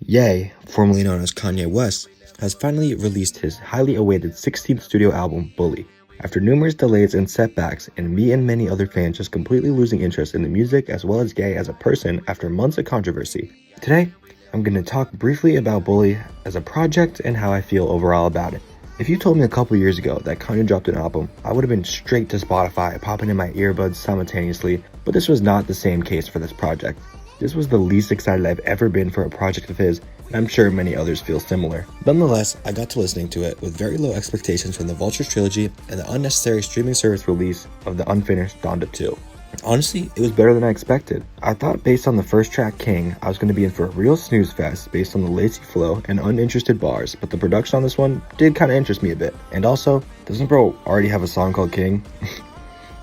Ye, formerly known as Kanye West, has finally released his highly awaited 16th studio album, Bully. After numerous delays and setbacks, and me and many other fans just completely losing interest in the music as well as Ye as a person after months of controversy. Today, I'm going to talk briefly about Bully as a project and how I feel overall about it. If you told me a couple years ago that Kanye dropped an album, I would have been straight to Spotify, popping in my earbuds simultaneously, but this was not the same case for this project. This was the least excited I've ever been for a project of his, and I'm sure many others feel similar. Nonetheless, I got to listening to it with very low expectations from the Vultures trilogy and the unnecessary streaming service release of the unfinished Donda 2. Honestly, it was better than I expected. I thought based on the first track, King, I was going to be in for a real snooze fest based on the lazy flow and uninterested bars, but the production on this one did kind of interest me a bit. And also, doesn't bro already have a song called King?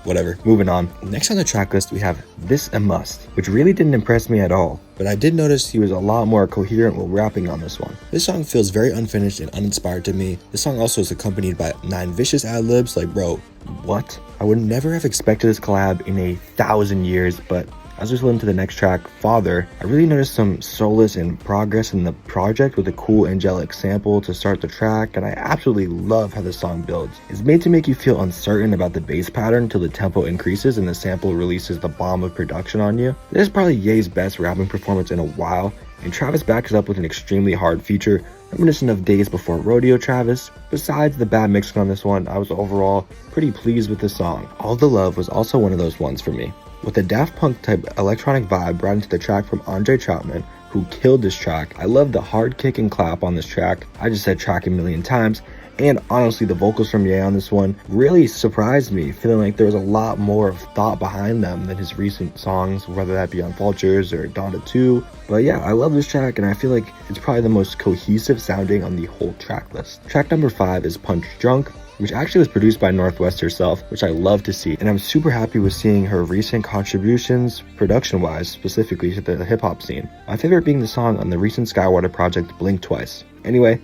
Whatever, moving on. Next on the track list, we have This a Must, which really didn't impress me at all, but I did notice he was a lot more coherent while rapping on this one. This song feels very unfinished and uninspired to me. This song also is accompanied by 9 vicious ad-libs, like bro, what? I would never have expected this collab in 1,000 years, but as we listen to the next track, Father, I really noticed some solace and progress in the project with a cool angelic sample to start the track, and I absolutely love how the song builds. It's made to make you feel uncertain about the bass pattern till the tempo increases and the sample releases the bomb of production on you. This is probably Ye's best rapping performance in a while, and Travis backs it up with an extremely hard feature, reminiscent of Days Before Rodeo Travis. Besides the bad mixing on this one, I was overall pretty pleased with the song. All the Love was also one of those ones for me, with a Daft Punk type electronic vibe brought into the track from Andre Troutman, who killed this track. I love the hard kick and clap on this track. I just said track a million times. And honestly, the vocals from Ye on this one really surprised me, feeling like there was a lot more of thought behind them than his recent songs, whether that be on Vultures or Donda 2. But yeah, I love this track, and I feel like it's probably the most cohesive sounding on the whole track list. Track number 5 is Punch Drunk, which actually was produced by Northwest herself, which I love to see. And I'm super happy with seeing her recent contributions, production-wise, specifically to the hip-hop scene. My favorite being the song on the recent Skywater project, Blink Twice. Anyway,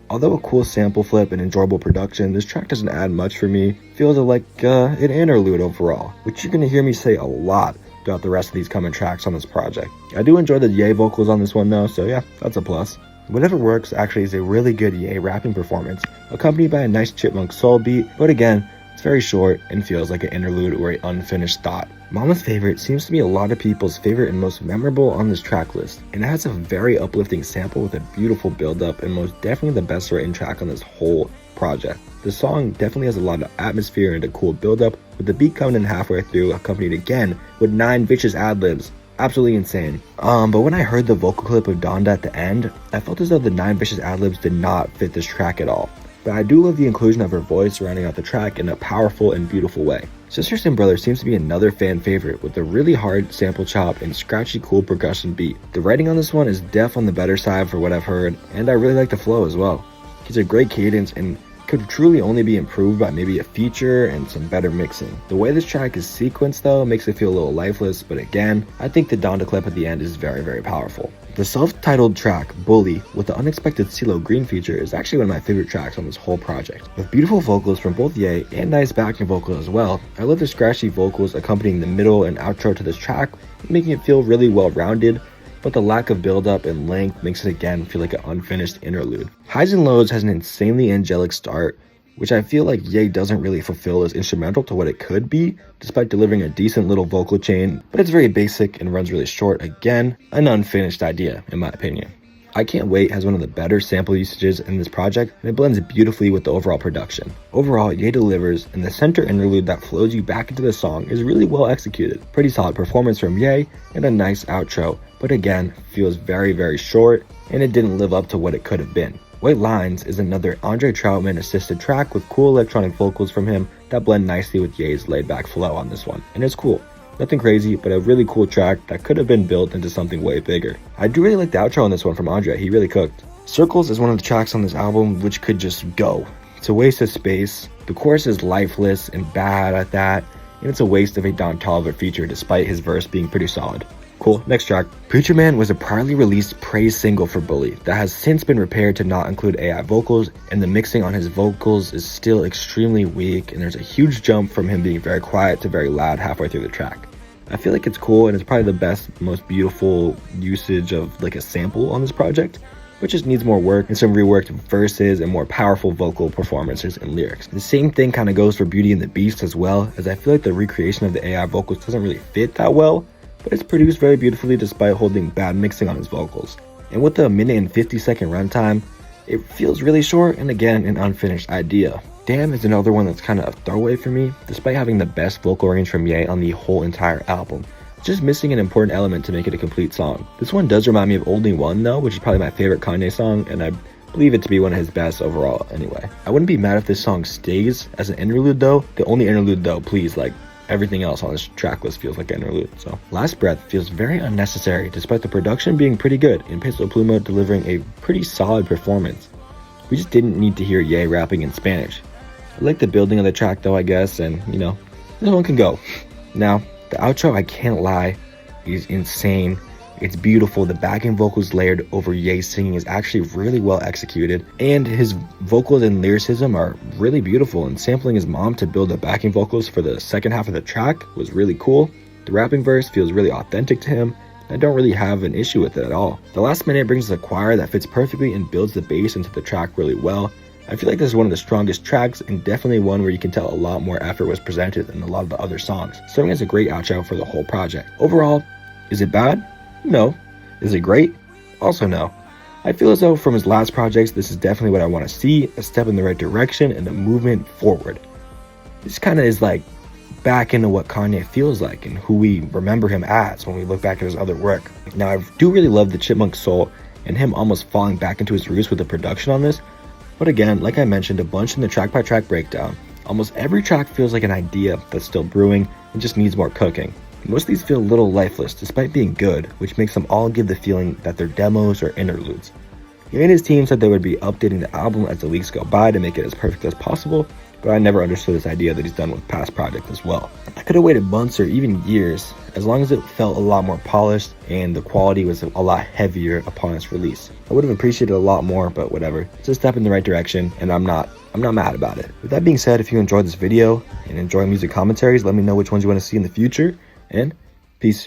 although a cool sample flip and enjoyable production, this track doesn't add much for me. Feels like an interlude overall, which you're gonna hear me say a lot throughout the rest of these coming tracks on this project. I do enjoy the Ye vocals on this one though, so yeah, that's a plus. Whatever Works actually is a really good Ye rapping performance, accompanied by a nice chipmunk soul beat, but again, it's very short and feels like an interlude or an unfinished thought. Mama's Favorite seems to be a lot of people's favorite and most memorable on this track list, and it has a very uplifting sample with a beautiful build-up and most definitely the best written track on this whole project. The song definitely has a lot of atmosphere and a cool build-up, with the beat coming in halfway through, accompanied again with 9 vicious ad-libs. Absolutely insane. But when I heard the vocal clip of Donda at the end, I felt as though the 9 vicious ad-libs did not fit this track at all. But I do love the inclusion of her voice rounding out the track in a powerful and beautiful way. Sisters and Brothers seems to be another fan favorite with a really hard sample chop and scratchy cool percussion beat. The writing on this one is def on the better side for what I've heard, and I really like the flow as well. He's a great cadence and could truly only be improved by maybe a feature and some better mixing. The way this track is sequenced though makes it feel a little lifeless, but again, I think the Donda clip at the end is very, very powerful. The self-titled track, Bully, with the unexpected CeeLo Green feature is actually one of my favorite tracks on this whole project. With beautiful vocals from both Ye and nice backing vocals as well, I love the scratchy vocals accompanying the middle and outro to this track, making it feel really well-rounded, but the lack of build-up and length makes it again feel like an unfinished interlude. Highs and Lows has an insanely angelic start, which I feel like Ye doesn't really fulfill as instrumental to what it could be, despite delivering a decent little vocal chain, but it's very basic and runs really short. Again, an unfinished idea, in my opinion. I Can't Wait has one of the better sample usages in this project, and it blends beautifully with the overall production. Overall, Ye delivers, and the center interlude that flows you back into the song is really well executed. Pretty solid performance from Ye, and a nice outro, but again, feels very, very short, and it didn't live up to what it could have been. White Lines is another Andre Troutman assisted track with cool electronic vocals from him that blend nicely with Ye's laid-back flow on this one, and it's cool. Nothing crazy, but a really cool track that could have been built into something way bigger. I do really like the outro on this one from Andre, he really cooked. Circles is one of the tracks on this album which could just go. It's a waste of space, the chorus is lifeless and bad at that, and it's a waste of a Don Toliver feature despite his verse being pretty solid. Cool, next track. Preacher Man was a priorly released praise single for Bully that has since been repaired to not include AI vocals, and the mixing on his vocals is still extremely weak, and there's a huge jump from him being very quiet to very loud halfway through the track. I feel like it's cool and it's probably the best, most beautiful usage of like a sample on this project, but just needs more work and some reworked verses and more powerful vocal performances and lyrics. The same thing kind of goes for Beauty and the Beast as well, as I feel like the recreation of the AI vocals doesn't really fit that well, but it's produced very beautifully despite holding bad mixing on his vocals. And with the 1:50 runtime, it feels really short and again an unfinished idea. Damn is another one that's kind of a throwaway for me, despite having the best vocal range from Ye on the whole entire album. It's just missing an important element to make it a complete song. This one does remind me of Only One though, which is probably my favorite Kanye song, and I believe it to be one of his best overall anyway. I wouldn't be mad if this song stays as an interlude though. The only interlude though, please, like everything else on this track list feels like an interlude. So Last Breath feels very unnecessary despite the production being pretty good and Peso Pluma delivering a pretty solid performance. We just didn't need to hear Ye rapping in Spanish. I like the building of the track though, I guess, and you know, this one can go. Now, the outro, I can't lie, is insane. It's beautiful. The backing vocals layered over Ye's singing is actually really well executed, and his vocals and lyricism are really beautiful, and sampling his mom to build the backing vocals for the second half of the track was really cool. The rapping verse feels really authentic to him. I don't really have an issue with it at all. The last minute brings a choir that fits perfectly and builds the bass into the track really well. I feel like this is one of the strongest tracks and definitely one where you can tell a lot more effort was presented than a lot of the other songs, serving as a great outro for the whole project. Overall, is it bad? No. Is it great? Also no. I feel as though from his last projects, this is definitely what I want to see, a step in the right direction and a movement forward. This kind of is like back into what Kanye feels like and who we remember him as when we look back at his other work. Now, I do really love the Chipmunk soul and him almost falling back into his roots with the production on this. But again, like I mentioned a bunch in the track-by-track breakdown, almost every track feels like an idea that's still brewing and just needs more cooking. Most of these feel a little lifeless despite being good, which makes them all give the feeling that they're demos or interludes. He and his team said they would be updating the album as the weeks go by to make it as perfect as possible, but I never understood this idea that he's done with past projects as well. I could have waited months or even years, as long as it felt a lot more polished and the quality was a lot heavier upon its release. I would have appreciated a lot more, but whatever. It's a step in the right direction, and I'm not mad about it. With that being said, if you enjoyed this video and enjoy music commentaries, let me know which ones you want to see in the future, and peace.